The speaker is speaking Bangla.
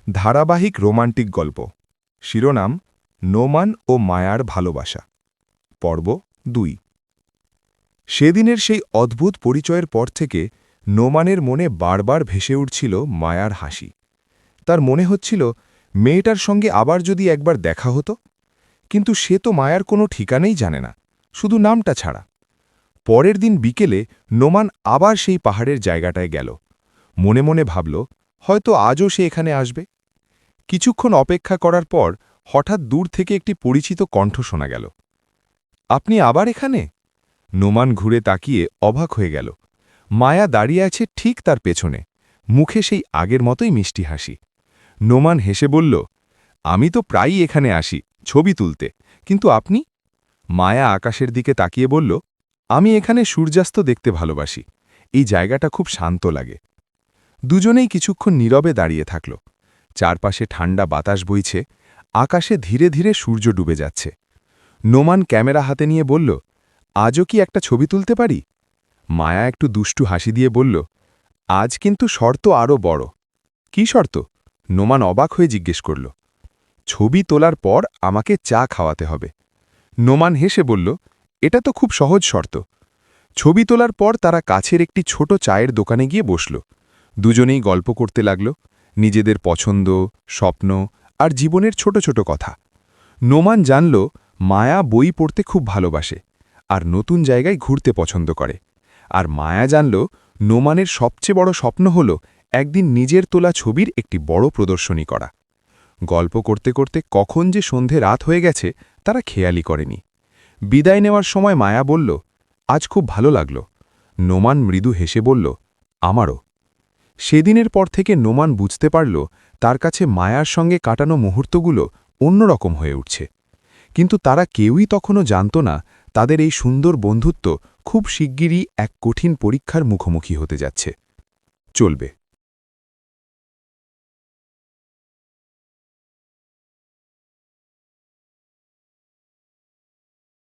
ধারাবাহিক রোমান্টিক গল্প শিরোনাম নোমান ও মায়ার ভালোবাসা পর্ব ২ সেদিনের সেই অদ্ভুত পরিচয়ের পর থেকে নোমানের মনে বারবার ভেসে উঠছিল মায়ার হাসি। তার মনে হচ্ছিল মেয়েটার সঙ্গে আবার যদি একবার দেখা হতো, কিন্তু সে তো মায়ার কোনো ঠিকানাই জানে না, শুধু নামটা ছাড়া। পরের দিন বিকেলে নোমান আবার সেই পাহাড়ের জায়গাটায় গেল। মনে মনে ভাবল, হয়তো আজও সে এখানে আসবে। কিছুক্ষণ অপেক্ষা করার পর হঠাৎ দূর থেকে একটি পরিচিত কণ্ঠ শোনা গেল। আপনি আবার এখানে? নোমান ঘুরে তাকিয়ে অবাক হয়ে গেল। মায়া দাঁড়িয়ে আছে ঠিক তার পেছনে, মুখে সেই আগের মতোই মিষ্টি হাসি। নোমান হেসে বলল, আমি তো প্রায়ই এখানে আসি ছবি তুলতে, কিন্তু আপনি? মায়া আকাশের দিকে তাকিয়ে বলল, আমি এখানে সূর্যাস্ত দেখতে ভালোবাসি। এই জায়গাটা খুব শান্ত লাগে। দুজনেই কিছুক্ষণ নীরবে দাঁড়িয়ে থাকল। চারপাশে ঠান্ডা বাতাস বইছে, আকাশে ধীরে ধীরে সূর্য ডুবে যাচ্ছে। নোমান ক্যামেরা হাতে নিয়ে বলল, আজও কি একটা ছবি তুলতে পারি? মায়া একটু দুষ্টু হাসি দিয়ে বলল, আজ কিন্তু শর্ত আরও বড়। কি শর্ত? নোমান অবাক হয়ে জিজ্ঞেস করল। ছবি তোলার পর আমাকে চা খাওয়াতে হবে। নোমান হেসে বলল, এটা তো খুব সহজ শর্ত। ছবি তোলার পর তারা কাছের একটি ছোট চায়ের দোকানে গিয়ে বসল। দুজনেই গল্প করতে লাগল, নিজেদের পছন্দ, স্বপ্ন আর জীবনের ছোট ছোট কথা। নোমান জানল মায়া বই পড়তে খুব ভালোবাসে আর নতুন জায়গায় ঘুরতে পছন্দ করে। আর মায়া জানল নোমানের সবচেয়ে বড় স্বপ্ন হল একদিন নিজের তোলা ছবির একটি বড় প্রদর্শনী করা। গল্প করতে করতে কখন যে সন্ধে রাত হয়ে গেছে তারা খেয়ালই করেনি। বিদায় নেওয়ার সময় মায়া বলল, আজ খুব ভালো লাগল। নোমান মৃদু হেসে বলল, আমারও। সেদিনের পর থেকে নোমান বুঝতে পারল তার কাছে মায়ার সঙ্গে কাটানো মুহূর্তগুলো অন্যরকম হয়ে উঠছে। কিন্তু তারা কেউই তখনও জানত না তাদের এই সুন্দর বন্ধুত্ব খুব শিগগিরই এক কঠিন পরীক্ষার মুখোমুখি হতে যাচ্ছে। চলবে।